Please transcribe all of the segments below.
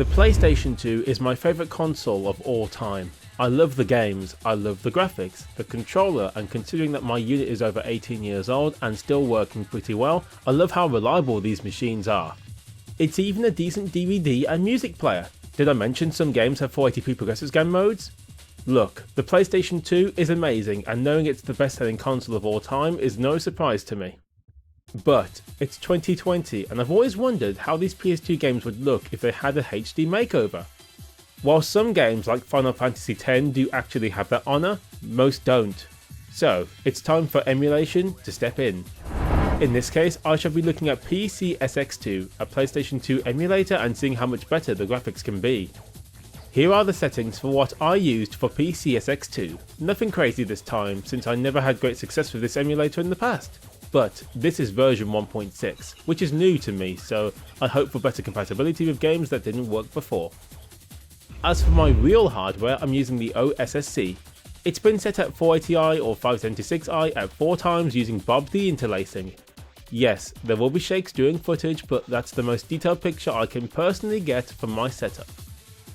The PlayStation 2 is my favourite console of all time. I love the games, I love the graphics, the controller, and considering that my unit is over 18 years old and still working pretty well, I love how reliable these machines are. It's even a decent DVD and music player. Did I mention some games have 480p progressive scan modes? Look, the PlayStation 2 is amazing, and knowing it's the best selling console of all time is no surprise to me. But it's 2020 and I've always wondered how these PS2 games would look if they had a HD makeover. While some games like Final Fantasy X do actually have that honour, most don't. So it's time for emulation to step in. In this case, I shall be looking at PCSX2, a PlayStation 2 emulator, and seeing how much better the graphics can be. Here are the settings for what I used for PCSX2. Nothing crazy this time, since I never had great success with this emulator in the past. But this is version 1.6, which is new to me, so I hope for better compatibility with games that didn't work before. As for my real hardware, I'm using the OSSC. It's been set at 480i or 576i at 4 times using Bob the interlacing. Yes, there will be shakes during footage, but that's the most detailed picture I can personally get from my setup.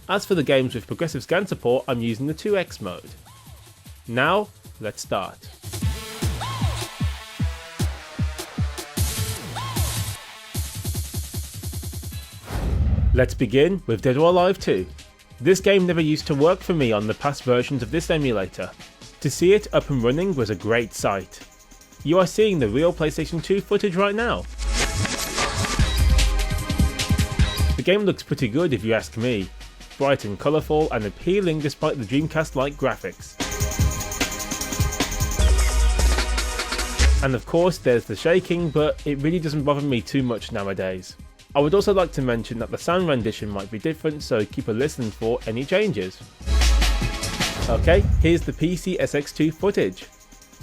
As for the games with progressive scan support, I'm using the 2x mode. Now, let's start. Let's begin with Dead or Alive 2. This game never used to work for me on the past versions of this emulator. To see it up and running was a great sight. You are seeing the real PlayStation 2 footage right now. The game looks pretty good if you ask me. Bright and colourful and appealing despite the Dreamcast-like graphics. And of course there's the shaking, but it really doesn't bother me too much nowadays. I would also like to mention that the sound rendition might be different, so keep a listen for any changes. Okay, here's the PCSX2 footage.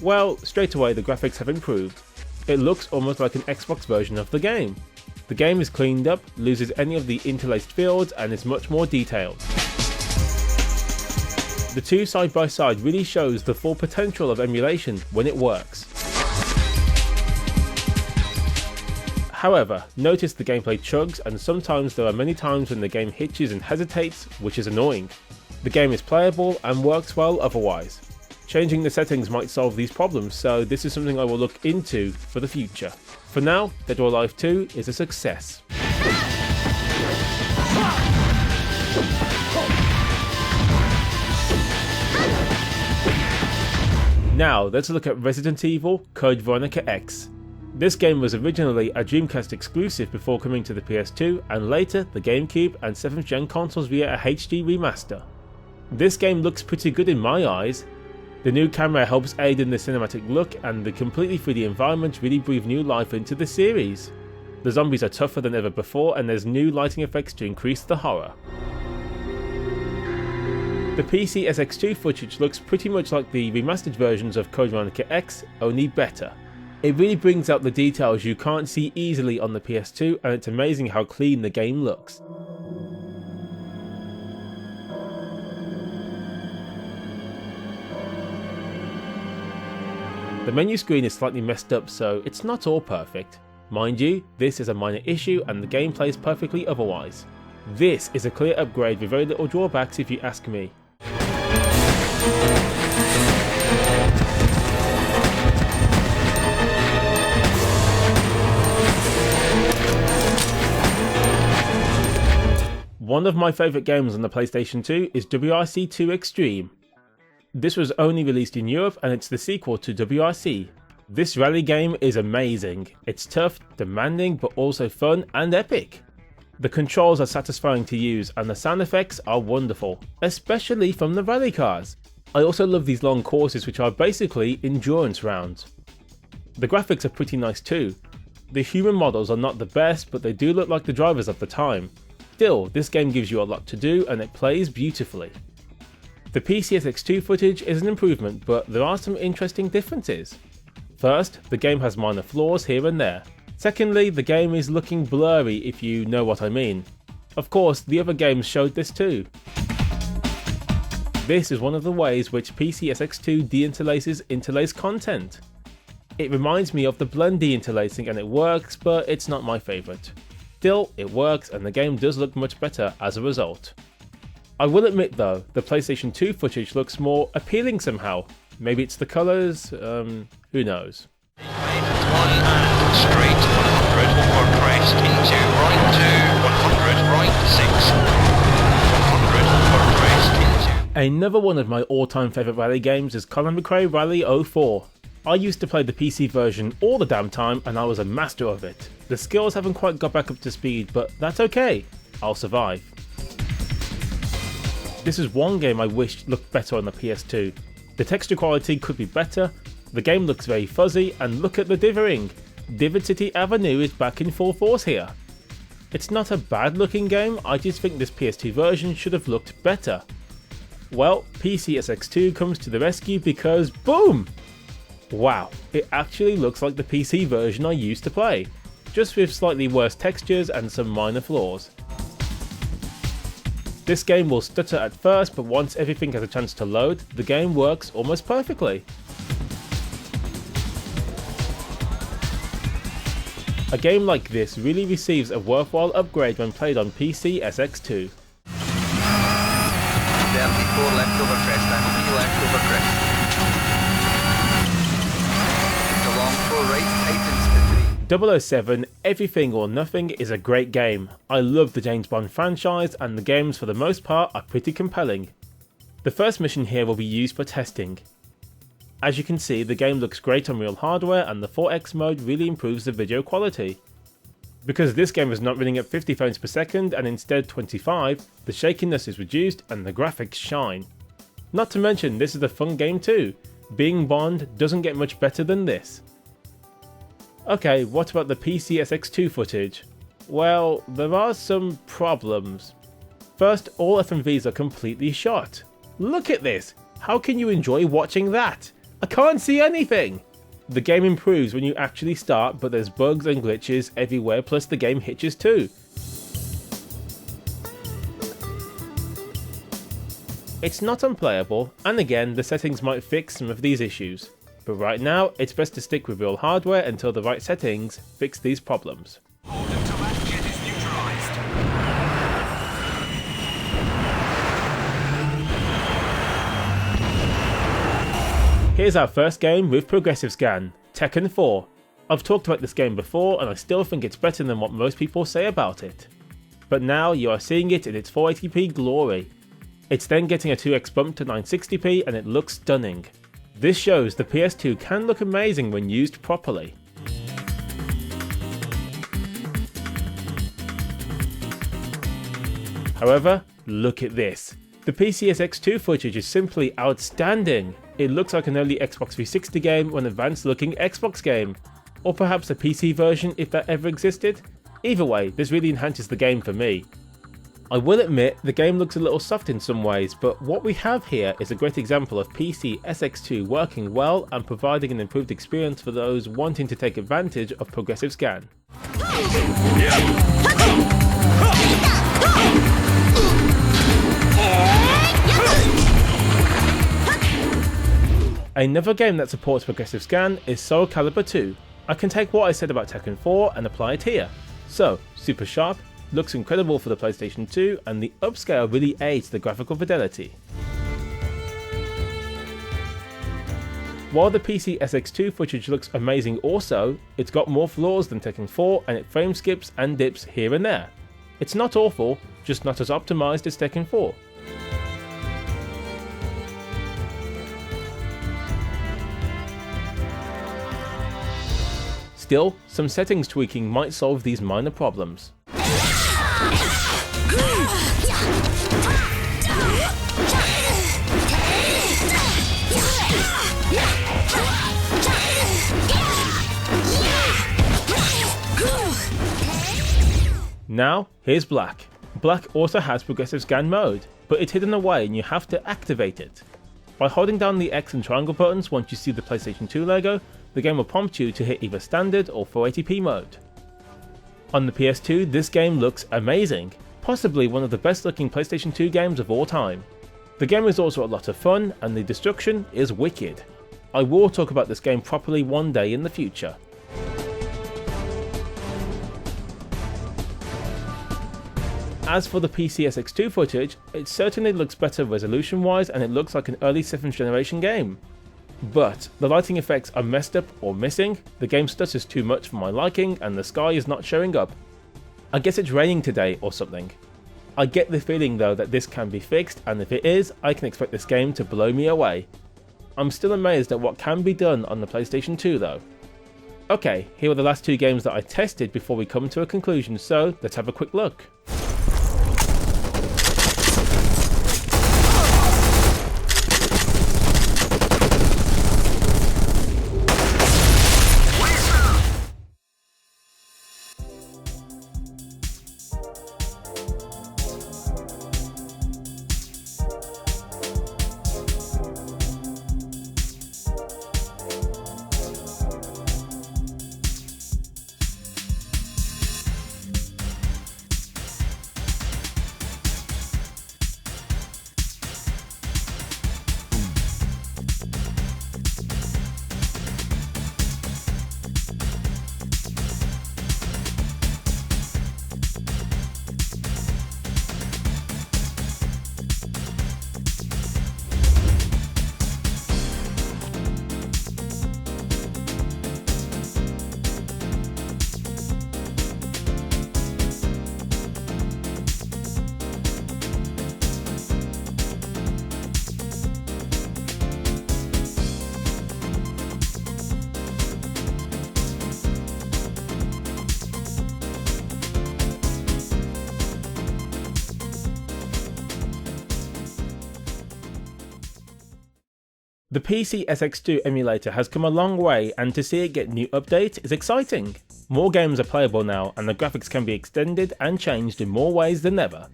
Well, straight away the graphics have improved. It looks almost like an Xbox version of the game. The game is cleaned up, loses any of the interlaced fields, and is much more detailed. The two side by side really shows the full potential of emulation when it works. However, notice the gameplay chugs, and sometimes there are many times when the game hitches and hesitates, which is annoying. The game is playable and works well otherwise. Changing the settings might solve these problems, so this is something I will look into for the future. For now, Dead or Alive 2 is a success. Now let's look at Resident Evil Code Veronica X. This game was originally a Dreamcast exclusive before coming to the PS2 and later the GameCube and 7th gen consoles via a HD remaster. This game looks pretty good in my eyes. The new camera helps aid in the cinematic look, and the completely 3D environment really breathe new life into the series. The zombies are tougher than ever before, and there's new lighting effects to increase the horror. The PCSX2 footage looks pretty much like the remastered versions of Code Veronica X, only better. It really brings out the details you can't see easily on the PS2, and it's amazing how clean the game looks. The menu screen is slightly messed up, so it's not all perfect. Mind you, this is a minor issue and the game plays perfectly otherwise. This is a clear upgrade with very little drawbacks if you ask me. One of my favourite games on the PlayStation 2 is WRC II Extreme. This was only released in Europe and it's the sequel to WRC. This rally game is amazing. It's tough, demanding, but also fun and epic. The controls are satisfying to use and the sound effects are wonderful, especially from the rally cars. I also love these long courses which are basically endurance rounds. The graphics are pretty nice too. The human models are not the best, but they do look like the drivers of the time. Still, this game gives you a lot to do and it plays beautifully. The PCSX2 footage is an improvement, but there are some interesting differences. First, the game has minor flaws here and there. Secondly, the game is looking blurry if you know what I mean. Of course, the other games showed this too. This is one of the ways which PCSX2 deinterlaces interlaced content. It reminds me of the blend deinterlacing and it works, but it's not my favourite. Still, it works and the game does look much better as a result. I will admit though, the PlayStation 2 footage looks more appealing somehow. Maybe it's the colours, who knows. One and straight 100 over crest into right 2, 100 right 6, 100 over crest into... Another one of my all-time favourite rally games is Colin McRae Rally 04. I used to play the PC version all the damn time and I was a master of it. The skills haven't quite got back up to speed, but that's okay, I'll survive. This is one game I wish looked better on the PS2. The texture quality could be better, the game looks very fuzzy, and look at the dithering. Divot City Avenue is back in full force here. It's not a bad looking game, I just think this PS2 version should have looked better. Well, PCSX2 comes to the rescue because boom! Wow, it actually looks like the PC version I used to play, just with slightly worse textures and some minor flaws. This game will stutter at first, but once everything has a chance to load, the game works almost perfectly. A game like this really receives a worthwhile upgrade when played on PCSX2. 34 left over crest and 3 left over crest. It's a long 4 right, tightens to 3. 007 Everything or Nothing is a great game. I love the James Bond franchise and the games for the most part are pretty compelling. The first mission here will be used for testing. As you can see, the game looks great on real hardware and the 4X mode really improves the video quality. Because this game is not running at 50 frames per second and instead 25, the shakiness is reduced and the graphics shine. Not to mention, this is a fun game too. Being Bond doesn't get much better than this. Okay, what about the PCSX2 footage? Well, there are some problems. First, all FMVs are completely shot. Look at this! How can you enjoy watching that? I can't see anything! The game improves when you actually start, but there's bugs and glitches everywhere, plus the game hitches too. It's not unplayable, and again, the settings might fix some of these issues. But right now, it's best to stick with real hardware until the right settings fix these problems. Hold until that jet is neutralized. Here's our first game with progressive scan, Tekken 4. I've talked about this game before and I still think it's better than what most people say about it. But now you are seeing it in its 480p glory. It's then getting a 2x bump to 960p and it looks stunning. This shows the PS2 can look amazing when used properly. However, look at this. The PCSX2 footage is simply outstanding. It looks like an early Xbox 360 game or an advanced looking Xbox game. Or perhaps a PC version if that ever existed. Either way, this really enhances the game for me. I will admit the game looks a little soft in some ways, but what we have here is a great example of PCSX2 working well and providing an improved experience for those wanting to take advantage of progressive scan. Another game that supports progressive scan is Calibur II. I can take what I said about Tekken 4 and apply it here. So, super sharp, looks incredible for the PlayStation 2, and the upscale really aids the graphical fidelity. While the PCSX2 footage looks amazing also, it's got more flaws than Tekken 4 and it frame skips and dips here and there. It's not awful, just not as optimized as Tekken 4. Still, some settings tweaking might solve these minor problems. Now, here's Black. Black also has progressive scan mode, but it's hidden away and you have to activate it. By holding down the X and triangle buttons once you see the PlayStation 2 logo, the game will prompt you to hit either standard or 480p mode. On the PS2, this game looks amazing, possibly one of the best looking PlayStation 2 games of all time. The game is also a lot of fun and the destruction is wicked. I will talk about this game properly one day in the future. As for the PCSX2 footage, it certainly looks better resolution wise and it looks like an early 7th generation game. But the lighting effects are messed up or missing, the game stutters too much for my liking, and the sky is not showing up. I guess it's raining today or something. I get the feeling though that this can be fixed, and if it is, I can expect this game to blow me away. I'm still amazed at what can be done on the PlayStation 2 though. Okay, here are the last 2 games that I tested before we come to a conclusion, so let's have a quick look. The PCSX2 emulator has come a long way, and to see it get new updates is exciting. More games are playable now, and the graphics can be extended and changed in more ways than ever.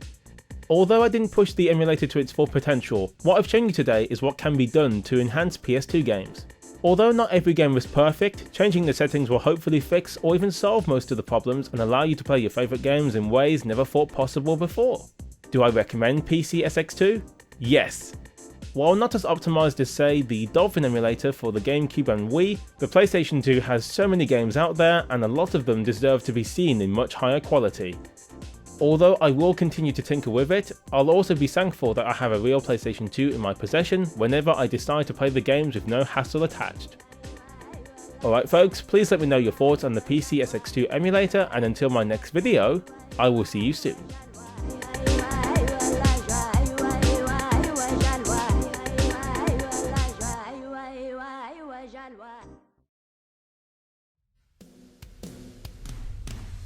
Although I didn't push the emulator to its full potential, what I've shown you today is what can be done to enhance PS2 games. Although not every game was perfect, changing the settings will hopefully fix or even solve most of the problems and allow you to play your favourite games in ways never thought possible before. Do I recommend PCSX2? Yes! While not as optimised as say the Dolphin emulator for the GameCube and Wii, the PlayStation 2 has so many games out there and a lot of them deserve to be seen in much higher quality. Although I will continue to tinker with it, I'll also be thankful that I have a real PlayStation 2 in my possession whenever I decide to play the games with no hassle attached. Alright folks, please let me know your thoughts on the PCSX2 emulator, and until my next video, I will see you soon.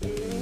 Yeah.